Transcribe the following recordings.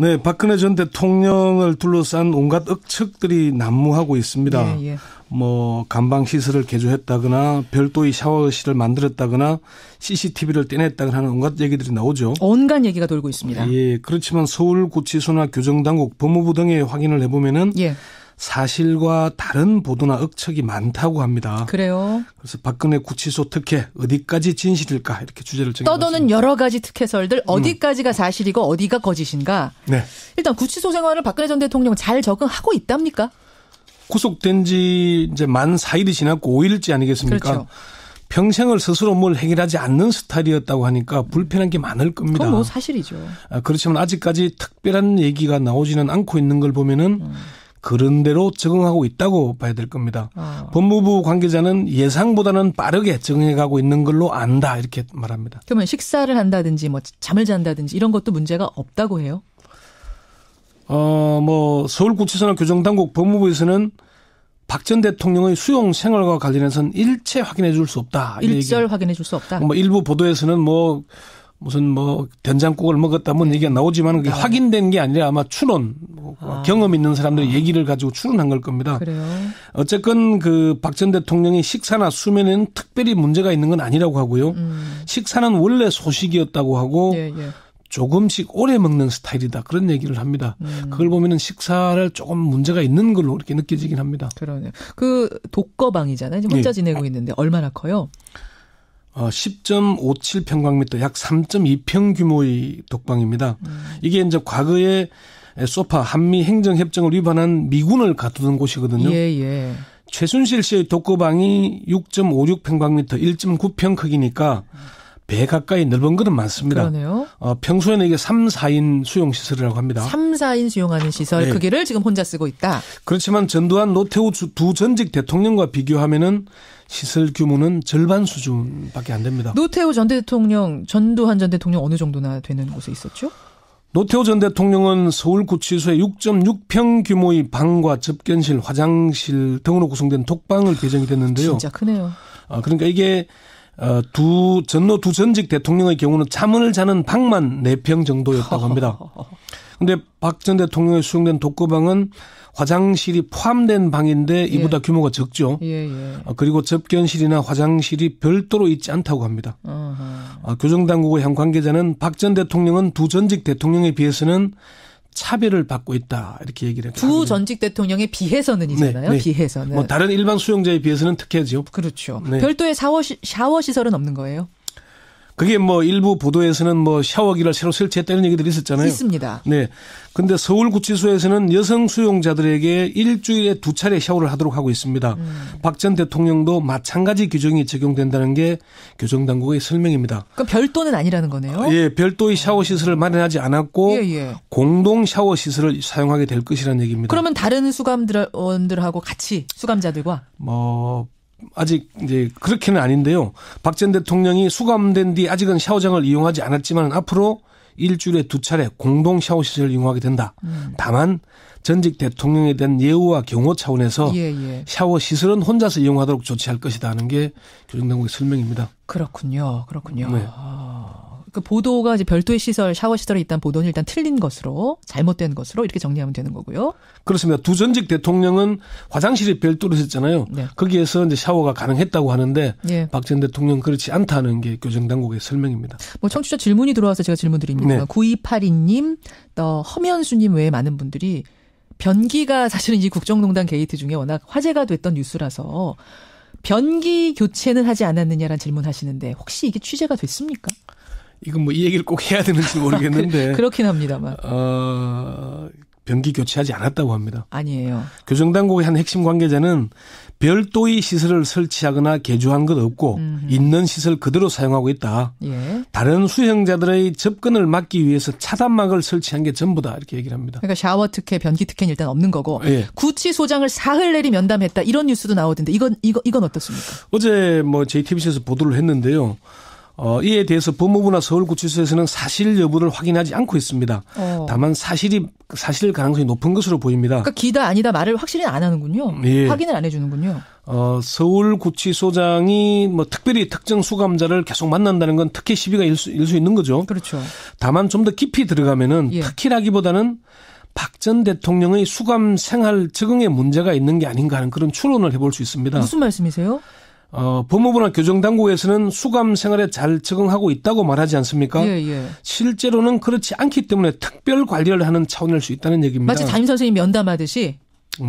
네, 박근혜 전 대통령을 둘러싼 온갖 억측들이 난무하고 있습니다. 예, 예. 뭐 간방 시설을 개조했다거나 별도의 샤워실을 만들었다거나 CCTV를 떼냈다거나 하는 온갖 얘기들이 나오죠. 온갖 얘기가 돌고 있습니다. 예, 그렇지만 서울구치소나 교정당국, 법무부 등에 확인을 해보면은 예. 사실과 다른 보도나 억측이 많다고 합니다. 그래요. 그래서 박근혜 구치소 특혜 어디까지 진실일까 이렇게 주제를 정해봤습니다. 떠도는 여러 가지 특혜설들 어디까지가 사실이고 어디가 거짓인가. 네. 일단 구치소 생활을 박근혜 전 대통령 잘 적응하고 있답니까? 구속된 지 이제 만 4일이 지났고 5일째 아니겠습니까? 그렇죠. 평생을 스스로 뭘 해결하지 않는 스타일이었다고 하니까 불편한 게 많을 겁니다. 그건 뭐 사실이죠. 그렇지만 아직까지 특별한 얘기가 나오지는 않고 있는 걸 보면은 그런 대로 적응하고 있다고 봐야 될 겁니다. 법무부 관계자는 예상보다는 빠르게 적응해가고 있는 걸로 안다 이렇게 말합니다. 그러면 식사를 한다든지 뭐 잠을 잔다든지 이런 것도 문제가 없다고 해요? 뭐 서울구치소나 교정당국 법무부에서는 박 전 대통령의 수용 생활과 관련해서는 일체 확인해 줄 수 없다. 일절 확인해 줄 수 없다. 뭐 일부 보도에서는 뭐 무슨 뭐 된장국을 먹었다 뭐 얘기가 나오지만 그게 확인된 게 아니라 아마 추론, 경험 있는 사람들의 얘기를 가지고 추론한 걸 겁니다. 그래요. 어쨌건 그 박 전 대통령이 식사나 수면에는 특별히 문제가 있는 건 아니라고 하고요. 식사는 원래 소식이었다고 하고 예, 예. 조금씩 오래 먹는 스타일이다. 그런 얘기를 합니다. 그걸 보면은 식사를 조금 문제가 있는 걸로 이렇게 느껴지긴 합니다. 그러네요. 그 독거방이잖아요. 지금 혼자 지내고 있는데 얼마나 커요? 10.57평방미터 약 3.2평 규모의 독방입니다. 이게 이제 과거에 소파 한미 행정협정을 위반한 미군을 가두던 곳이거든요. 예, 예. 최순실 씨의 독거방이 6.56평방미터 1.9평 크기니까 배 가까이 넓은 것은 많습니다. 그러네요. 평소에는 이게 3, 4인 수용시설이라고 합니다. 3, 4인 수용하는 시설 네. 크기를 지금 혼자 쓰고 있다. 그렇지만 전두환 노태우 두 전직 대통령과 비교하면은 시설 규모는 절반 수준밖에 안 됩니다. 노태우 전 대통령, 전두환 전 대통령 어느 정도나 되는 곳에 있었죠? 노태우 전 대통령은 서울구치소에 6.6평 규모의 방과 접견실, 화장실 등으로 구성된 독방을 배정이 됐는데요. 진짜 크네요. 그러니까 이게 전노 두 전직 대통령의 경우는 잠을 자는 방만 4평 정도였다고 합니다. 그런데 박 전 대통령의 수용된 독거방은 화장실이 포함된 방인데 이보다 규모가 적죠. 예, 예. 그리고 접견실이나 화장실이 별도로 있지 않다고 합니다. 교정당국의 한 관계자는 박 전 대통령은 두 전직 대통령에 비해서는 차별을 받고 있다 이렇게 얘기를 했습니다. 두 전직 대통령에 비해서는이잖아요. 네. 비해서는. 뭐 다른 일반 수용자에 비해서는 특혜죠. 그렇죠. 네. 별도의 샤워 시설은 없는 거예요? 그게 뭐 일부 보도에서는 뭐 샤워기를 새로 설치했다는 얘기들이 있었잖아요. 있습니다. 네. 근데 서울구치소에서는 여성 수용자들에게 일주일에 2차례 샤워를 하도록 하고 있습니다. 박 전 대통령도 마찬가지 규정이 적용된다는 게 교정당국의 설명입니다. 그럼 별도는 아니라는 거네요? 예, 별도의 샤워 시설을 마련하지 않았고 예. 공동 샤워 시설을 사용하게 될 것이라는 얘기입니다. 그러면 다른 수감원들하고 같이 수감자들과 아직 이제 그렇게는 아닌데요. 박 전 대통령이 수감된 뒤 아직은 샤워장을 이용하지 않았지만 앞으로 일주일에 2차례 공동 샤워 시설을 이용하게 된다. 다만 전직 대통령에 대한 예우와 경호 차원에서 샤워 시설은 혼자서 이용하도록 조치할 것이다 하는 게 교정당국의 설명입니다. 그렇군요. 네. 그 보도가 이제 별도의 시설, 샤워 시설에 있다는 보도는 일단 틀린 것으로, 잘못된 것으로 이렇게 정리하면 되는 거고요. 그렇습니다. 두 전직 대통령은 화장실이 별도로 있었잖아요. 네. 거기에서 이제 샤워가 가능했다고 하는데 예. 박 전 대통령 그렇지 않다는 게 교정당국의 설명입니다. 뭐 청취자 질문이 들어와서 제가 질문 드립니다. 네. 9282님, 또 허면수님 외에 많은 분들이 변기가 사실은 이 국정농단 게이트 중에 워낙 화제가 됐던 뉴스라서 변기 교체는 하지 않았느냐라는 질문하시는데 혹시 이게 취재가 됐습니까? 이건 뭐 이 얘기를 꼭 해야 되는지 모르겠는데. 그렇긴 합니다만. 변기 교체하지 않았다고 합니다. 아니에요. 교정당국의 한 핵심 관계자는 별도의 시설을 설치하거나 개조한 것 없고 있는 시설 그대로 사용하고 있다. 예. 다른 수용자들의 접근을 막기 위해서 차단막을 설치한 게 전부다 이렇게 얘기를 합니다. 그러니까 샤워 특혜, 변기 특혜는 일단 없는 거고 예. 구치소장을 사흘 내리 면담했다 이런 뉴스도 나오던데 이건 어떻습니까? 어제 뭐 JTBC에서 보도를 했는데요. 이에 대해서 법무부나 서울구치소에서는 사실 여부를 확인하지 않고 있습니다. 다만 사실 가능성이 높은 것으로 보입니다. 그러니까 기다 아니다 말을 확실히 안 하는군요. 예. 확인을 안 해주는군요. 서울구치소장이 뭐 특별히 특정 수감자를 계속 만난다는 건 특혜 시비가 일 수 있는 거죠. 그렇죠. 다만 좀 더 깊이 들어가면은 예. 특혜라기보다는 박 전 대통령의 수감 생활 적응에 문제가 있는 게 아닌가 하는 그런 추론을 해볼 수 있습니다. 무슨 말씀이세요? 법무부나 교정당국에서는 수감 생활에 잘 적응하고 있다고 말하지 않습니까? 예. 실제로는 그렇지 않기 때문에 특별 관리를 하는 차원일 수 있다는 얘기입니다. 마치 담임 선생님 면담하듯이.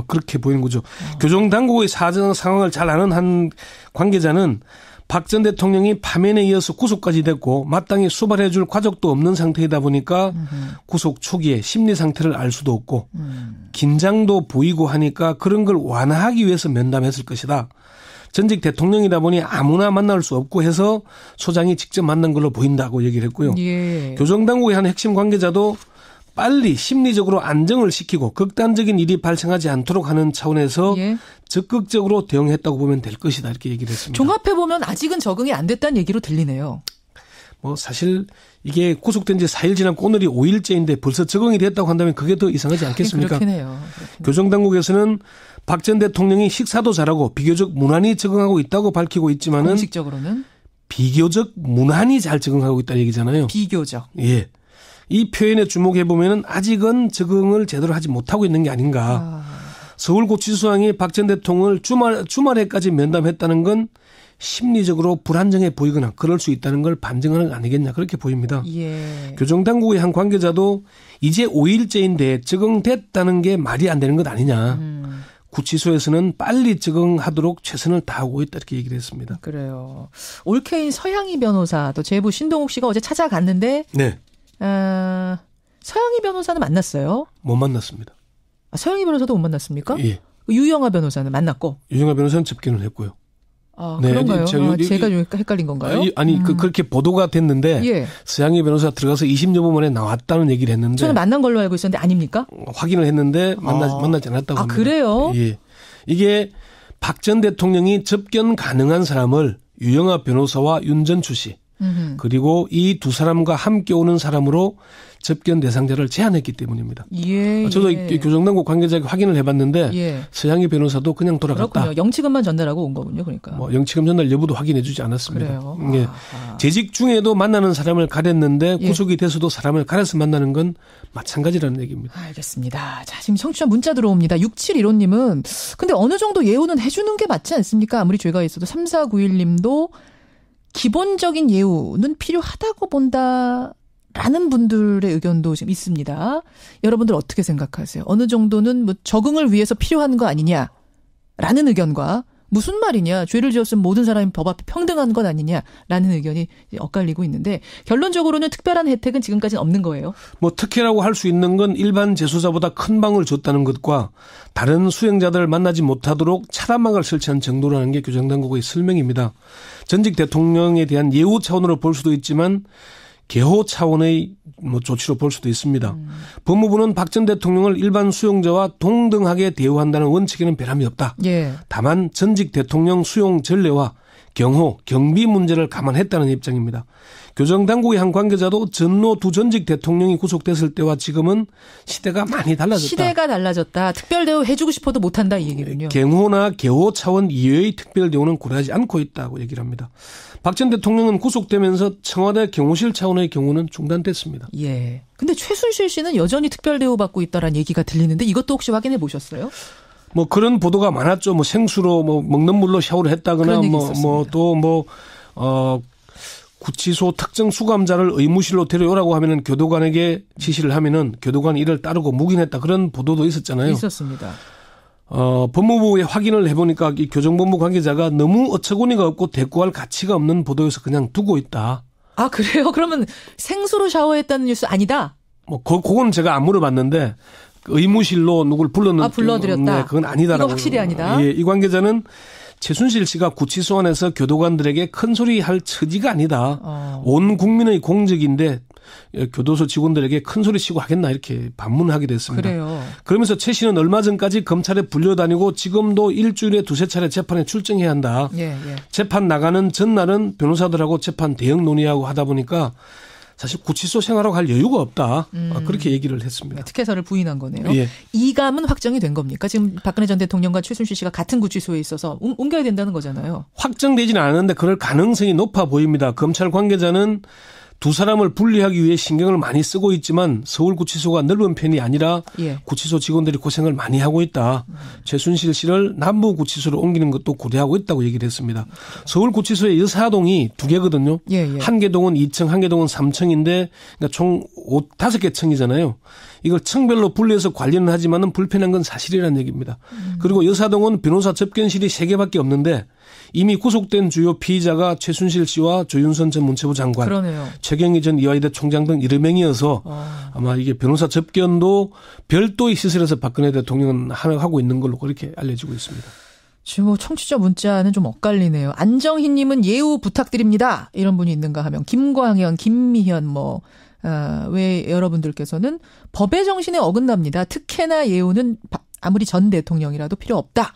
그렇게 보이는 거죠. 교정당국의 사정 상황을 잘 아는 한 관계자는 박 전 대통령이 파면에 이어서 구속까지 됐고 마땅히 수발해 줄 과정도 없는 상태이다 보니까 구속 초기에 심리 상태를 알 수도 없고 긴장도 보이고 하니까 그런 걸 완화하기 위해서 면담했을 것이다. 전직 대통령이다 보니 아무나 만날 수 없고 해서 소장이 직접 만난 걸로 보인다고 얘기를 했고요. 예. 교정당국의 한 핵심 관계자도 빨리 심리적으로 안정을 시키고 극단적인 일이 발생하지 않도록 하는 차원에서 예. 적극적으로 대응했다고 보면 될 것이다 이렇게 얘기를 했습니다. 종합해보면 아직은 적응이 안 됐다는 얘기로 들리네요. 뭐 사실 이게 구속된 지 4일 지났고 오늘이 5일째인데 벌써 적응이 됐다고 한다면 그게 더 이상하지 않겠습니까? 그렇긴 해요. 교정당국에서는 박 전 대통령이 식사도 잘하고 비교적 무난히 적응하고 있다고 밝히고 있지만은 공식적으로는 비교적 무난히 잘 적응하고 있다는 얘기잖아요. 비교적. 예. 이 표현에 주목해 보면은 아직은 적응을 제대로 하지 못하고 있는 게 아닌가. 서울구치소장이 박 전 대통령을 주말에까지 면담했다는 건 심리적으로 불안정해 보이거나 그럴 수 있다는 걸 반증하는 거 아니겠냐 그렇게 보입니다. 예. 교정당국의 한 관계자도 이제 5일째인데 적응됐다는 게 말이 안 되는 것 아니냐. 구치소에서는 빨리 적응하도록 최선을 다하고 있다 이렇게 얘기를 했습니다. 그래요. 올케인 서양희 변호사 또 제부 신동욱 씨가 어제 찾아갔는데 네. 서양희 변호사는 만났어요? 못 만났습니다. 서양희 변호사도 못 만났습니까? 예. 유영하 변호사는 만났고. 유영하 변호사는 접견을 했고요. 네, 그런가요? 제가 좀 헷갈린 건가요? 그렇게 보도가 됐는데 예. 서양희 변호사 들어가서 20여 분 만에 나왔다는 얘기를 했는데 저는 만난 걸로 알고 있었는데 아닙니까? 확인을 했는데 만나지 않았다고 합니다. 그래요? 예. 이게 박 전 대통령이 접견 가능한 사람을 유영하 변호사와 윤전추 씨 그리고 이 두 사람과 함께 오는 사람으로 접견 대상자를 제한했기 때문입니다. 예. 저도 교정당국 관계자에게 확인을 해봤는데 예. 서양희 변호사도 그냥 돌아갔다. 그렇군요. 영치금만 전달하고 온 거군요. 그러니까. 뭐 영치금 전달 여부도 확인해주지 않았습니다. 그래요. 예. 재직 중에도 만나는 사람을 가렸는데 구속이 돼서도 사람을 가려서 만나는 건 마찬가지라는 얘기입니다. 알겠습니다. 자, 지금 청취자 문자 들어옵니다. 6715님은 근데 어느 정도 예우는 해주는 게 맞지 않습니까? 아무리 죄가 있어도 3491님도 기본적인 예우는 필요하다고 본다. 라는 분들의 의견도 지금 있습니다. 여러분들 어떻게 생각하세요? 어느 정도는 뭐 적응을 위해서 필요한 거 아니냐? 라는 의견과 무슨 말이냐? 죄를 지었으면 모든 사람이 법 앞에 평등한 것 아니냐? 라는 의견이 엇갈리고 있는데 결론적으로는 특별한 혜택은 지금까지는 없는 거예요. 뭐 특혜라고 할 수 있는 건 일반 재수자보다 큰 방을 줬다는 것과 다른 수행자들을 만나지 못하도록 차단막을 설치한 정도라는 게 교정당국의 설명입니다. 전직 대통령에 대한 예우 차원으로 볼 수도 있지만 개호 차원의 조치로 볼 수도 있습니다. 법무부는 박 전 대통령을 일반 수용자와 동등하게 대우한다는 원칙에는 변함이 없다. 예. 다만 전직 대통령 수용 전례와 경호, 경비 문제를 감안했다는 입장입니다. 교정당국의 한 관계자도 전노 두 전직 대통령이 구속됐을 때와 지금은 시대가 많이 달라졌다. 시대가 달라졌다. 특별 대우 해주고 싶어도 못한다 이 얘기군요. 경호나 개호 차원 이외의 특별 대우는 고려하지 않고 있다고 얘기를 합니다. 박 전 대통령은 구속되면서 청와대 경호실 차원의 경우는 중단됐습니다. 예. 근데 최순실 씨는 여전히 특별 대우 받고 있다라는 얘기가 들리는데 이것도 혹시 확인해 보셨어요? 뭐 그런 보도가 많았죠. 뭐 생수로 뭐 먹는 물로 샤워를 했다거나 구치소 특정 수감자를 의무실로 데려오라고 하면은 교도관에게 지시를 하면은 교도관이 이를 따르고 묵인했다 그런 보도도 있었잖아요. 있었습니다. 법무부에 확인을 해보니까 이 교정본부 관계자가 너무 어처구니가 없고 대꾸할 가치가 없는 보도여서 그냥 두고 있다. 아, 그래요? 그러면 생수로 샤워했다는 뉴스 아니다? 뭐 그건 제가 안 물어봤는데 의무실로 누굴 불렀는지 불러드렸다. 네, 그건 아니다라고. 이거 확실히 아니다. 예, 이 관계자는 최순실 씨가 구치소 안에서 교도관들에게 큰 소리 할 처지가 아니다. 온 국민의 공적인데 교도소 직원들에게 큰 소리 치고 하겠나 이렇게 반문하게 됐습니다. 그래요. 그러면서 최 씨는 얼마 전까지 검찰에 불려다니고 지금도 일주일에 2-3차례 재판에 출정해야 한다. 예. 재판 나가는 전날은 변호사들하고 재판 대응 논의하고 하다 보니까 사실 구치소 생활하고 할 여유가 없다. 그렇게 얘기를 했습니다. 특혜사를 부인한 거네요. 예. 이감은 확정이 된 겁니까? 지금 박근혜 전 대통령과 최순실 씨가 같은 구치소에 있어서 옮겨야 된다는 거잖아요. 확정되지는 않았는데 그럴 가능성이 높아 보입니다. 검찰 관계자는 두 사람을 분리하기 위해 신경을 많이 쓰고 있지만 서울구치소가 넓은 편이 아니라 구치소 직원들이 고생을 많이 하고 있다. 최순실 씨를 남부구치소로 옮기는 것도 고려하고 있다고 얘기를 했습니다. 서울구치소의 여사동이 2개거든요. 한 개 동은 2층, 한 개 동은 3층인데 그러니까 총 5개 층이잖아요. 이걸 층별로 분리해서 관리는 하지만은 불편한 건 사실이라는 얘기입니다. 그리고 여사동은 변호사 접견실이 3개밖에 없는데 이미 구속된 주요 피의자가 최순실 씨와 조윤선 전 문체부 장관, 그러네요. 최경희 전 이화여대 총장 등 여러 명이어서 아마 이게 변호사 접견도 별도의 시설에서 박근혜 대통령은 하고 있는 걸로 그렇게 알려지고 있습니다. 지금 뭐 청취자 문자는 좀 엇갈리네요. 안정희님은 예우 부탁드립니다. 이런 분이 있는가 하면 김광현, 김미현 왜 여러분들께서는 법의 정신에 어긋납니다. 특혜나 예우는 아무리 전 대통령이라도 필요 없다.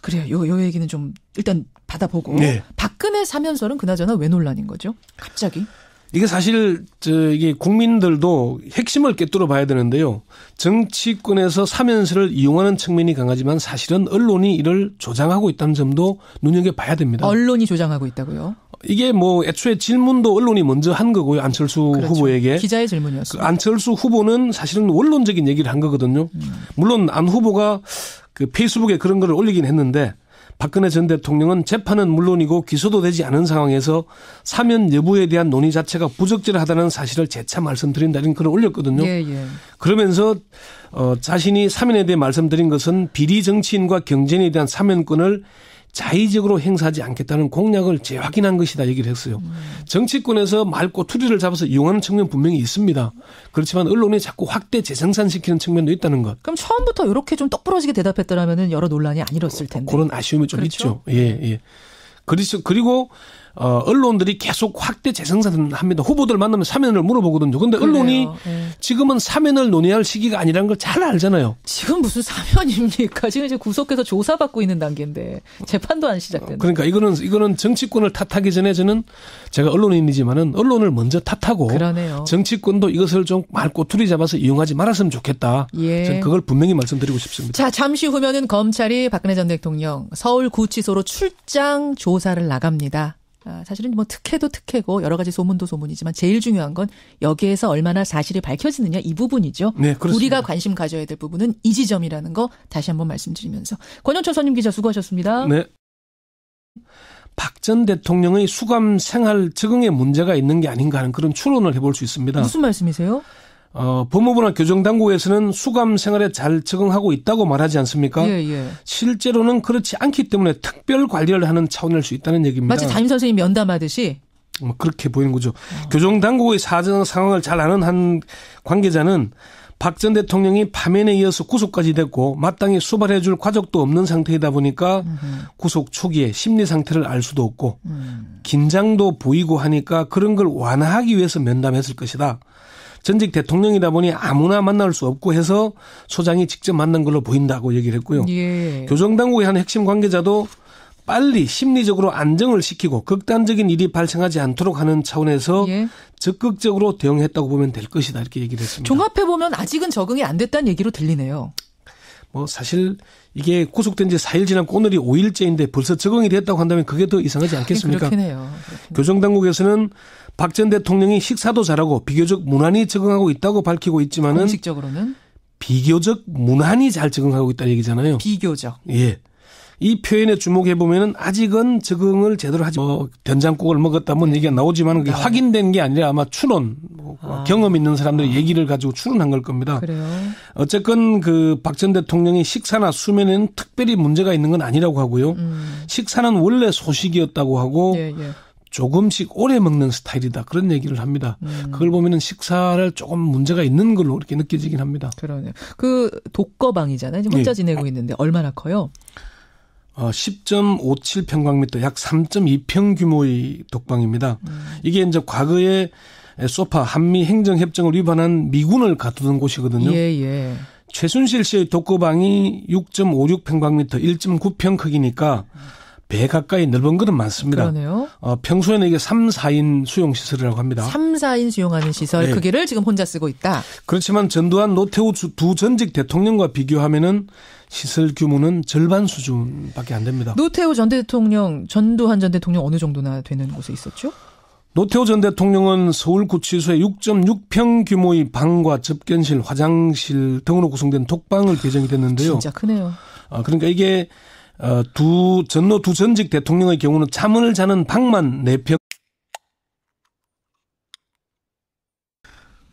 그래요. 요 얘기는 좀 일단 받아보고. 네. 박근혜 사면설은 그나저나 왜 논란인 거죠? 갑자기? 이게 사실 이게 국민들도 핵심을 꿰뚫어 봐야 되는데요. 정치권에서 사면설을 이용하는 측면이 강하지만 사실은 언론이 이를 조장하고 있다는 점도 눈여겨봐야 됩니다. 언론이 조장하고 있다고요? 이게 뭐 애초에 질문도 언론이 먼저 한 거고요. 안철수 후보에게. 기자의 질문이었어요. 안철수 후보는 사실은 원론적인 얘기를 한 거거든요. 물론 안 후보가 그 페이스북에 그런 거를 올리긴 했는데 박근혜 전 대통령은 재판은 물론이고 기소도 되지 않은 상황에서 사면 여부에 대한 논의 자체가 부적절하다는 사실을 재차 말씀드린다 이런 글을 올렸거든요. 그러면서 자신이 사면에 대해 말씀드린 것은 비리 정치인과 경쟁에 대한 사면권을 자의적으로 행사하지 않겠다는 공약을 재확인한 것이다 얘기를 했어요. 정치권에서 말꼬투리를 잡아서 이용하는 측면 분명히 있습니다. 그렇지만 언론이 자꾸 확대 재생산시키는 측면도 있다는 것. 그럼 처음부터 이렇게 좀 똑부러지게 대답했더라면 여러 논란이 안 일었을 텐데. 그런 아쉬움이 좀 있죠. 예. 그리고 언론들이 계속 확대 재생산합니다. 후보들 만나면 사면을 물어보거든요. 그런데 언론이 지금은 사면을 논의할 시기가 아니라는 걸 잘 알잖아요. 지금 무슨 사면입니까? 지금 이제 구속해서 조사받고 있는 단계인데 재판도 안 시작됐는데. 그러니까 이거는 정치권을 탓하기 전에 저는 제가 언론인이지만은 언론을 먼저 탓하고 그러네요. 정치권도 이것을 좀 말꼬투리 잡아서 이용하지 말았으면 좋겠다. 저는 그걸 분명히 말씀드리고 싶습니다. 자, 잠시 후면은 검찰이 박근혜 전 대통령 서울구치소로 출장 조사를 나갑니다. 사실은 뭐 특혜도 특혜고 여러 가지 소문도 소문이지만 제일 중요한 건 여기에서 얼마나 사실이 밝혀지느냐 이 부분이죠. 네, 그렇습니다. 우리가 관심 가져야 될 부분은 이 지점이라는 거 다시 한번 말씀드리면서 권영철 선임 기자 수고하셨습니다. 네. 박 전 대통령의 수감 생활 적응에 문제가 있는 게 아닌가 하는 그런 추론을 해볼 수 있습니다. 무슨 말씀이세요? 법무부나 교정당국에서는 수감 생활에 잘 적응하고 있다고 말하지 않습니까? 실제로는 그렇지 않기 때문에 특별 관리를 하는 차원일 수 있다는 얘기입니다. 마치 담임 선생님 면담하듯이? 그렇게 보이는 거죠. 교정당국의 사정 상황을 잘 아는 한 관계자는 박 전 대통령이 파면에 이어서 구속까지 됐고 마땅히 수발해 줄 과정도 없는 상태이다 보니까 구속 초기에 심리 상태를 알 수도 없고 긴장도 보이고 하니까 그런 걸 완화하기 위해서 면담했을 것이다. 전직 대통령이다 보니 아무나 만날 수 없고 해서 소장이 직접 만난 걸로 보인다고 얘기를 했고요. 교정당국의 한 핵심 관계자도 빨리 심리적으로 안정을 시키고 극단적인 일이 발생하지 않도록 하는 차원에서 적극적으로 대응했다고 보면 될 것이다 이렇게 얘기를 했습니다. 종합해보면 아직은 적응이 안 됐다는 얘기로 들리네요. 뭐 사실 이게 구속된 지 4일 지났고 오늘이 5일째인데 벌써 적응이 됐다고 한다면 그게 더 이상하지 않겠습니까? 그렇겠네요. 교정당국에서는 박 전 대통령이 식사도 잘하고 비교적 무난히 적응하고 있다고 밝히고 있지만은 공식적으로는 비교적 무난히 잘 적응하고 있다는 얘기잖아요. 비교적. 예. 이 표현에 주목해 보면은 아직은 적응을 제대로 하지 된장국을 먹었다면 얘기가 나오지만 그게 확인된 게 아니라 아마 추론, 경험 있는 사람들의 얘기를 가지고 추론한 걸 겁니다. 그래요. 어쨌건 그 박 전 대통령이 식사나 수면에는 특별히 문제가 있는 건 아니라고 하고요. 식사는 원래 소식이었다고 하고 조금씩 오래 먹는 스타일이다. 그런 얘기를 합니다. 그걸 보면은 식사를 조금 문제가 있는 걸로 이렇게 느껴지긴 합니다. 그러네요. 그 독거방이잖아요. 혼자 지내고 있는데 얼마나 커요? 10.57평방미터, 약 3.2평 규모의 독방입니다. 이게 이제 과거에 소파 한미 행정협정을 위반한 미군을 가두던 곳이거든요. 예. 최순실 씨의 독거방이 6.56평방미터, 1.9평 크기니까 배 가까이 넓은 것은 많습니다. 그러네요. 평소에는 이게 3, 4인 수용시설이라고 합니다. 3, 4인 수용하는 시설 네. 크기를 지금 혼자 쓰고 있다. 그렇지만 전두환, 노태우 두 전직 대통령과 비교하면은 시설 규모는 절반 수준밖에 안 됩니다. 노태우 전 대통령, 전두환 전 대통령 어느 정도나 되는 곳에 있었죠? 노태우 전 대통령은 서울구치소에 6.6평 규모의 방과 접견실, 화장실 등으로 구성된 독방을 배정이 됐는데요. 진짜 크네요. 그러니까 이게 전노 두 전직 대통령의 경우는 잠을 자는 방만 4평.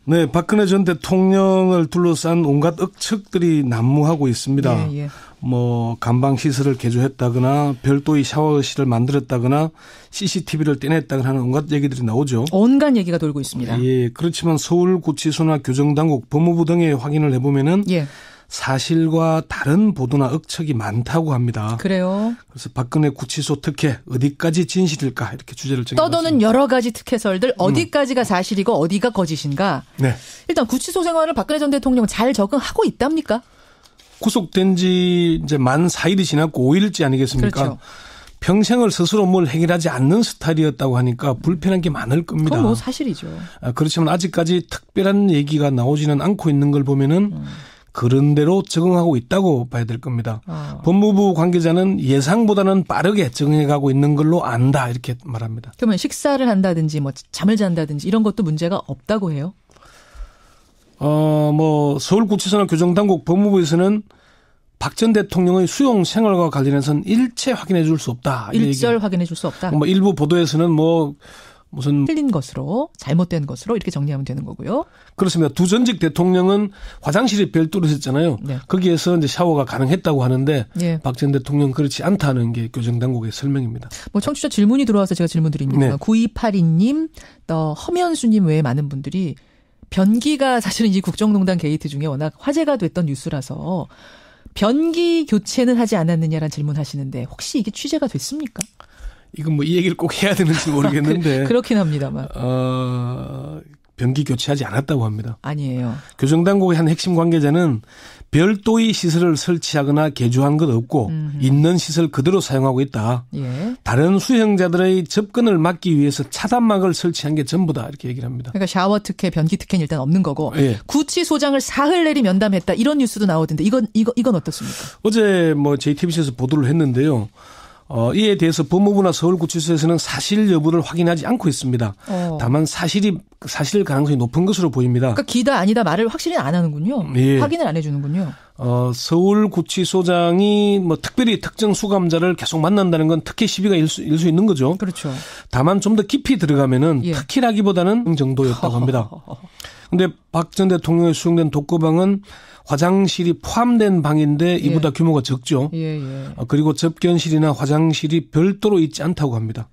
네, 박근혜 전 대통령을 둘러싼 온갖 억측들이 난무하고 있습니다. 예. 뭐 감방 시설을 개조했다거나 별도의 샤워실을 만들었다거나 CCTV를 떼냈다거나 하는 온갖 얘기들이 나오죠. 온갖 얘기가 돌고 있습니다. 예, 그렇지만 서울구치소나 교정당국, 법무부 등에 확인을 해보면은 사실과 다른 보도나 억측이 많다고 합니다. 그래요. 그래서 박근혜 구치소 특혜 어디까지 진실일까 이렇게 주제를 정해봤습니다. 떠도는 여러 가지 특혜설들 어디까지가 사실이고 어디가 거짓인가. 네. 일단 구치소 생활을 박근혜 전 대통령 잘 적응하고 있답니까? 구속된 지 이제 만 4일이 지났고 5일째 아니겠습니까? 그렇죠. 평생을 스스로 뭘 해결하지 않는 스타일이었다고 하니까 불편한 게 많을 겁니다. 그건 뭐 사실이죠. 그렇지만 아직까지 특별한 얘기가 나오지는 않고 있는 걸 보면은 그런 대로 적응하고 있다고 봐야 될 겁니다. 법무부 관계자는 예상보다는 빠르게 적응해가고 있는 걸로 안다 이렇게 말합니다. 그러면 식사를 한다든지 뭐 잠을 잔다든지 이런 것도 문제가 없다고 해요? 뭐 서울구치소나 교정당국, 법무부에서는 박 전 대통령의 수용 생활과 관련해서는 일체 확인해 줄 수 없다. 일절 확인해 줄 수 없다. 뭐 일부 보도에서는 뭐 무슨 틀린 것으로 잘못된 것으로 이렇게 정리하면 되는 거고요. 그렇습니다. 두 전직 대통령은 화장실이 별도로 있었잖아요. 네. 거기에서 이제 샤워가 가능했다고 하는데 예. 박 전 대통령 그렇지 않다는 게 교정당국의 설명입니다. 뭐 청취자 질문이 들어와서 제가 질문 드립니다. 네. 9282님, 허면수님 외에 많은 분들이 변기가 사실은 이 국정농단 게이트 중에 워낙 화제가 됐던 뉴스라서 변기 교체는 하지 않았느냐라는 질문하시는데 혹시 이게 취재가 됐습니까? 이건 뭐 이 얘기를 꼭 해야 되는지 모르겠는데. 그렇긴 합니다만. 변기 교체하지 않았다고 합니다. 아니에요. 교정당국의 한 핵심 관계자는 별도의 시설을 설치하거나 개조한 것 없고 있는 시설 그대로 사용하고 있다. 예. 다른 수용자들의 접근을 막기 위해서 차단막을 설치한 게 전부다 이렇게 얘기를 합니다. 그러니까 샤워 특혜, 변기 특혜는 일단 없는 거고 예. 구치소장을 사흘 내리 면담했다 이런 뉴스도 나오던데 이건 어떻습니까? 어제 뭐 JTBC에서 보도를 했는데요. 이에 대해서 법무부나 서울구치소에서는 사실 여부를 확인하지 않고 있습니다. 다만 사실 가능성이 높은 것으로 보입니다. 그러니까 기다 아니다 말을 확실히 안 하는군요. 예. 확인을 안 해주는군요. 서울구치소장이 뭐 특별히 특정 수감자를 계속 만난다는 건 특혜 시비가 일 수 있는 거죠. 그렇죠. 다만 좀 더 깊이 들어가면은 특혜라기보다는 정도였다고 합니다. 그런데 박 전 대통령이 수용된 독거방은 화장실이 포함된 방인데 이보다 규모가 적죠. 그리고 접견실이나 화장실이 별도로 있지 않다고 합니다.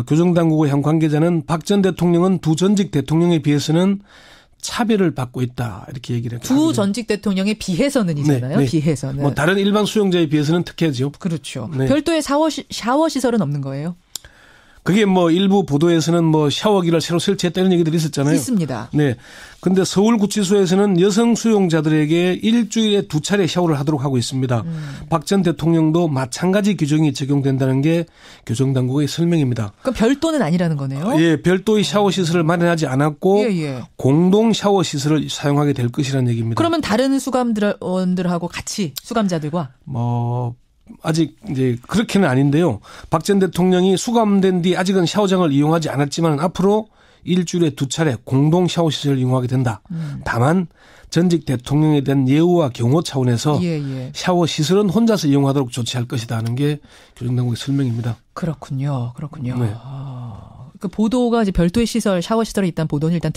교정당국의 한 관계자는 박 전 대통령은 두 전직 대통령에 비해서는 차별을 받고 있다 이렇게 얘기를 했죠. 두 전직 대통령에 비해서는이잖아요. 네. 비해서는. 뭐 다른 일반 수용자에 비해서는 특혜죠. 그렇죠. 네. 별도의 샤워 시설은 없는 거예요? 그게 뭐 일부 보도에서는 뭐 샤워기를 새로 설치했다는 얘기들이 있었잖아요. 있습니다. 네. 근데 서울구치소에서는 여성 수용자들에게 일주일에 2차례 샤워를 하도록 하고 있습니다. 박 전 대통령도 마찬가지 규정이 적용된다는 게 교정당국의 설명입니다. 그럼 별도는 아니라는 거네요? 예, 별도의 샤워 시설을 마련하지 않았고 공동 샤워 시설을 사용하게 될 것이라는 얘기입니다. 그러면 다른 수감원들하고 같이 수감자들과 아직 이제 그렇게는 아닌데요. 박 전 대통령이 수감된 뒤 아직은 샤워장을 이용하지 않았지만 앞으로 일주일에 2차례 공동 샤워 시설을 이용하게 된다. 다만 전직 대통령에 대한 예우와 경호 차원에서 샤워 시설은 혼자서 이용하도록 조치할 것이다 하는 게 교정당국의 설명입니다. 그렇군요. 네. 그 보도가 이제 별도의 시설, 샤워 시설이 있다는 보도는 일단